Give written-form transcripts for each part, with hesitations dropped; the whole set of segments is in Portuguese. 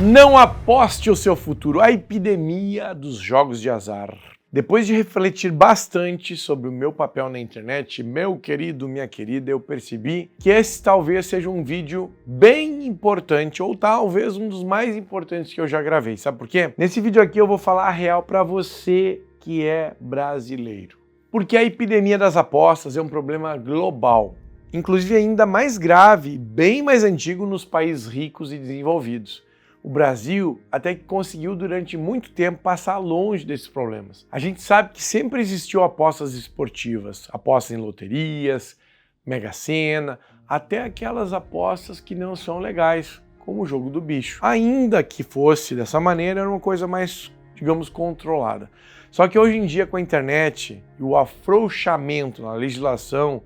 Não aposte o seu futuro, a epidemia dos jogos de azar. Depois de refletir bastante sobre o meu papel na internet, meu querido, minha querida, eu percebi que esse talvez seja um vídeo bem importante, ou talvez um dos mais importantes que eu já gravei. Sabe por quê? Nesse vídeo aqui eu vou falar a real para você que é brasileiro. Porque a epidemia das apostas é um problema global, inclusive ainda mais grave, bem mais antigo nos países ricos e desenvolvidos. O Brasil até que conseguiu durante muito tempo passar longe desses problemas. A gente sabe que sempre existiu apostas esportivas, apostas em loterias, Mega Sena, até aquelas apostas que não são legais, como o jogo do bicho. Ainda que fosse dessa maneira, era uma coisa mais, digamos, controlada. Só que hoje em dia, com a internet e o afrouxamento na legislação,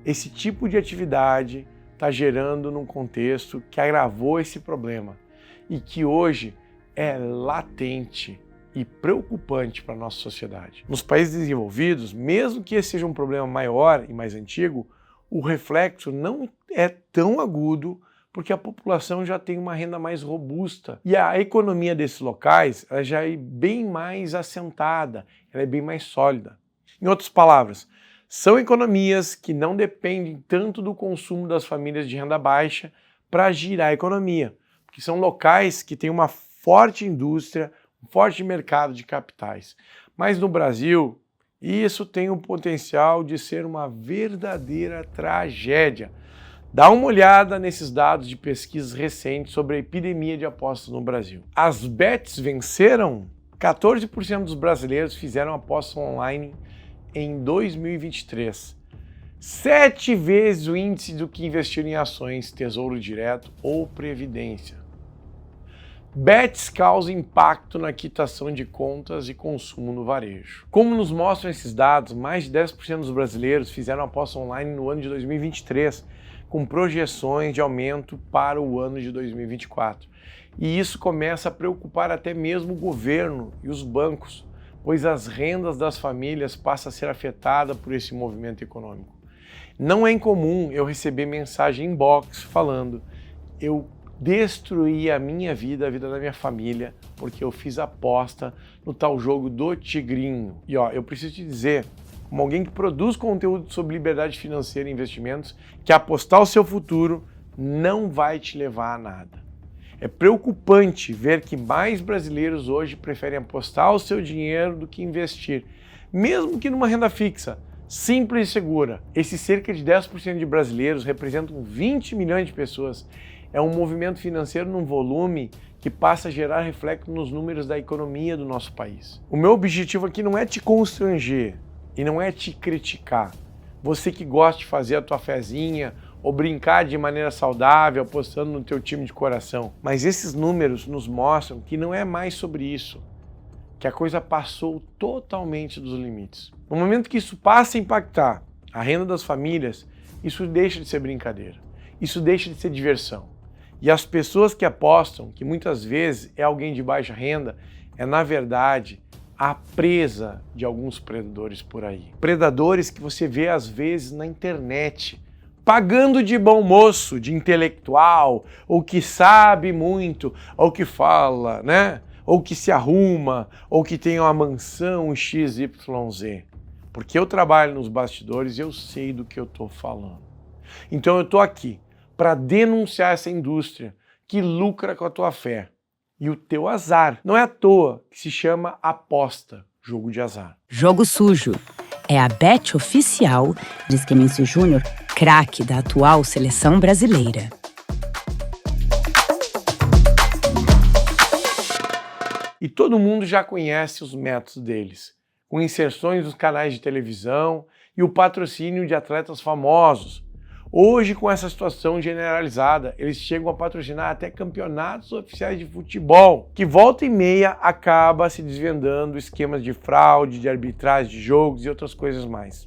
esse tipo de atividade está gerando num contexto que agravou esse problema e que hoje é latente e preocupante para a nossa sociedade. Nos países desenvolvidos, mesmo que esse seja um problema maior e mais antigo, o reflexo não é tão agudo porque a população já tem uma renda mais robusta e a economia desses locais ela já é bem mais assentada, ela é bem mais sólida. Em outras palavras, são economias que não dependem tanto do consumo das famílias de renda baixa para girar a economia, que são locais que têm uma forte indústria, um forte mercado de capitais. Mas no Brasil, isso tem o potencial de ser uma verdadeira tragédia. Dá uma olhada nesses dados de pesquisas recentes sobre a epidemia de apostas no Brasil. As bets venceram? 14% dos brasileiros fizeram apostas online em 2023. 7 vezes o índice do que investiram em ações, tesouro direto ou previdência. Bets causam impacto na quitação de contas e consumo no varejo. Como nos mostram esses dados, mais de 10% dos brasileiros fizeram aposta online no ano de 2023, com projeções de aumento para o ano de 2024. E isso começa a preocupar até mesmo o governo e os bancos, pois as rendas das famílias passam a ser afetadas por esse movimento econômico. Não é incomum eu receber mensagem inbox falando: eu destruí a minha vida, a vida da minha família, porque eu fiz aposta no tal jogo do Tigrinho. E eu preciso te dizer, como alguém que produz conteúdo sobre liberdade financeira e investimentos, que apostar o seu futuro não vai te levar a nada. É preocupante ver que mais brasileiros hoje preferem apostar o seu dinheiro do que investir, mesmo que numa renda fixa, simples e segura. Esses cerca de 10% de brasileiros representam 20 milhões de pessoas. É um movimento financeiro num volume que passa a gerar reflexo nos números da economia do nosso país. O meu objetivo aqui não é te constranger e não é te criticar. Você que gosta de fazer a tua fezinha ou brincar de maneira saudável, apostando no teu time de coração. Mas esses números nos mostram que não é mais sobre isso, que a coisa passou totalmente dos limites. No momento que isso passa a impactar a renda das famílias, isso deixa de ser brincadeira, isso deixa de ser diversão. E as pessoas que apostam, que muitas vezes é alguém de baixa renda, é na verdade a presa de alguns predadores por aí. Predadores que você vê às vezes na internet, pagando de bom moço, de intelectual, ou que sabe muito, ou que fala, né? Ou que se arruma, ou que tem uma mansão XYZ. Porque eu trabalho nos bastidores e eu sei do que eu estou falando. Então eu estou aqui para denunciar essa indústria que lucra com a tua fé e o teu azar. Não é à toa que se chama aposta, jogo de azar. Jogo Sujo é a bet oficial de Esquemencio Júnior, craque da atual seleção brasileira. E todo mundo já conhece os métodos deles, com inserções nos canais de televisão e o patrocínio de atletas famosos. Hoje, com essa situação generalizada, eles chegam a patrocinar até campeonatos oficiais de futebol, que volta e meia acaba se desvendando esquemas de fraude, de arbitragem de jogos e outras coisas mais.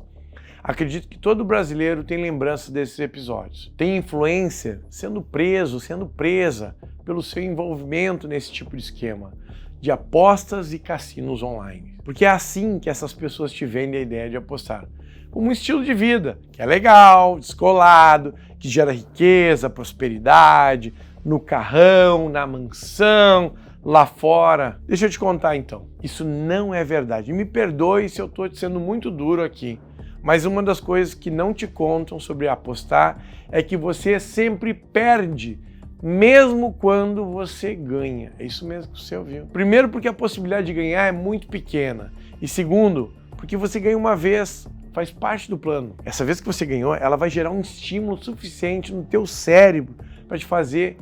Acredito que todo brasileiro tem lembranças desses episódios. Tem influencer sendo preso, sendo presa pelo seu envolvimento nesse tipo de esquema de apostas e cassinos online. Porque é assim que essas pessoas te vendem a ideia de apostar. Como um estilo de vida, que é legal, descolado, que gera riqueza, prosperidade, no carrão, na mansão, lá fora. Deixa eu te contar então, isso não é verdade. Me perdoe se eu estou sendo muito duro aqui, mas uma das coisas que não te contam sobre apostar é que você sempre perde, mesmo quando você ganha. É isso mesmo que você ouviu. Primeiro, porque a possibilidade de ganhar é muito pequena. E segundo, porque você ganha uma vez, faz parte do plano. Essa vez que você ganhou, ela vai gerar um estímulo suficiente no teu cérebro para te fazer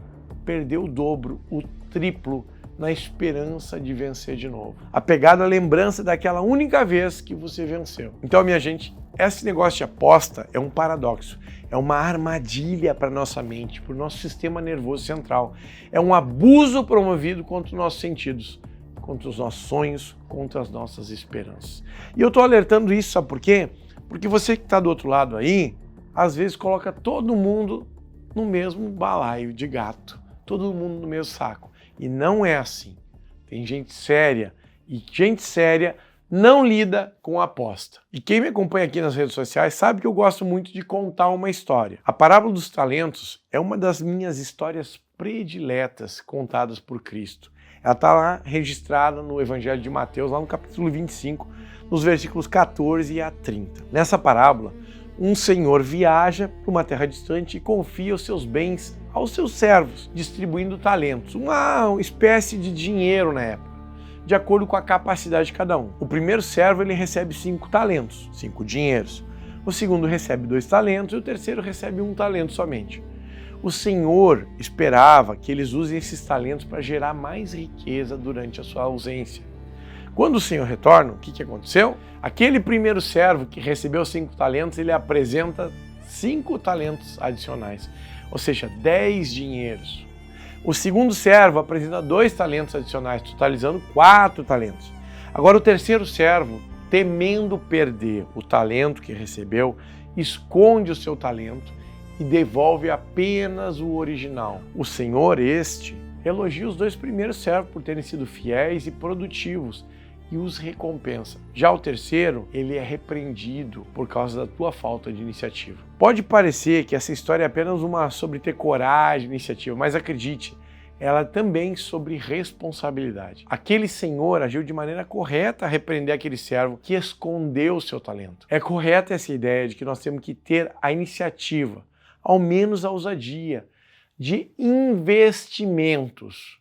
perder o dobro, o triplo, na esperança de vencer de novo. Apegado à lembrança daquela única vez que você venceu. Então, minha gente, esse negócio de aposta é um paradoxo, é uma armadilha para nossa mente, para o nosso sistema nervoso central. É um abuso promovido contra os nossos sentidos, contra os nossos sonhos, contra as nossas esperanças. E eu estou alertando isso, sabe por quê? Porque você que está do outro lado aí, às vezes coloca todo mundo no mesmo balaio de gato, todo mundo no mesmo saco. E não é assim. Tem gente séria, e gente séria não lida com aposta. E quem me acompanha aqui nas redes sociais sabe que eu gosto muito de contar uma história. A parábola dos talentos é uma das minhas histórias prediletas contadas por Cristo. Ela está lá registrada no Evangelho de Mateus, lá no capítulo 25, nos versículos 14 a 30. Nessa parábola, um senhor viaja para uma terra distante e confia os seus bens aos seus servos, distribuindo talentos, uma espécie de dinheiro na época, de acordo com a capacidade de cada um. O primeiro servo ele recebe 5 talentos, 5 dinheiros. O segundo recebe 2 talentos e o terceiro recebe 1 talento somente. O senhor esperava que eles usem esses talentos para gerar mais riqueza durante a sua ausência. Quando o senhor retorna, o que aconteceu? Aquele primeiro servo que recebeu 5 talentos, ele apresenta 5 talentos adicionais, ou seja, 10 dinheiros. O segundo servo apresenta 2 talentos adicionais, totalizando 4 talentos. Agora o terceiro servo, temendo perder o talento que recebeu, esconde o seu talento e devolve apenas o original. O senhor elogia os 2 primeiros servos por terem sido fiéis e produtivos e os recompensa. Já o terceiro, ele é repreendido por causa da tua falta de iniciativa. Pode parecer que essa história é apenas uma sobre ter coragem e iniciativa, mas acredite, ela é também sobre responsabilidade. Aquele senhor agiu de maneira correta a repreender aquele servo que escondeu o seu talento. É correta essa ideia de que nós temos que ter a iniciativa, ao menos a ousadia, de investimentos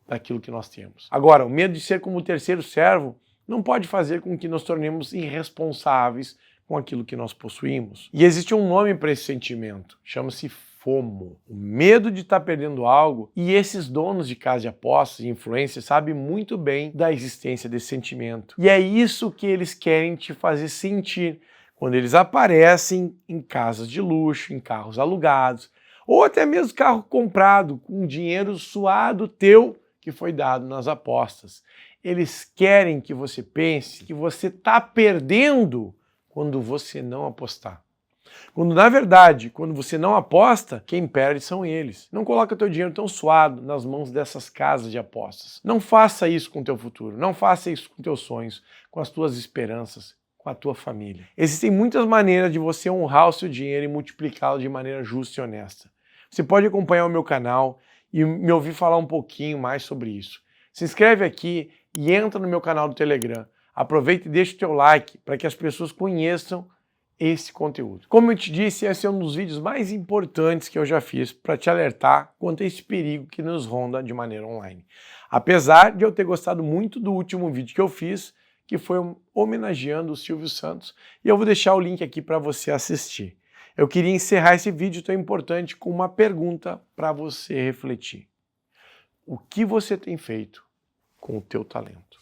daquilo que nós temos. Agora, o medo de ser como o terceiro servo não pode fazer com que nos tornemos irresponsáveis com aquilo que nós possuímos. E existe um nome para esse sentimento, chama-se FOMO, o medo de estar perdendo algo, e esses donos de casa de apostas e influências sabem muito bem da existência desse sentimento. E é isso que eles querem te fazer sentir quando eles aparecem em casas de luxo, em carros alugados, ou até mesmo carro comprado com dinheiro suado teu que foi dado nas apostas. Eles querem que você pense que você está perdendo quando você não apostar. Quando, na verdade, quando você não aposta, quem perde são eles. Não coloca teu dinheiro tão suado nas mãos dessas casas de apostas. Não faça isso com o teu futuro, não faça isso com teus sonhos, com as tuas esperanças, com a tua família. Existem muitas maneiras de você honrar o seu dinheiro e multiplicá-lo de maneira justa e honesta. Você pode acompanhar o meu canal e me ouvir falar um pouquinho mais sobre isso. Se inscreve aqui e entra no meu canal do Telegram. Aproveita e deixa o teu like para que as pessoas conheçam esse conteúdo. Como eu te disse, esse é um dos vídeos mais importantes que eu já fiz para te alertar quanto a esse perigo que nos ronda de maneira online. Apesar de eu ter gostado muito do último vídeo que eu fiz, que foi homenageando o Silvio Santos, e eu vou deixar o link aqui para você assistir. Eu queria encerrar esse vídeo tão importante com uma pergunta para você refletir. O que você tem feito com o teu talento?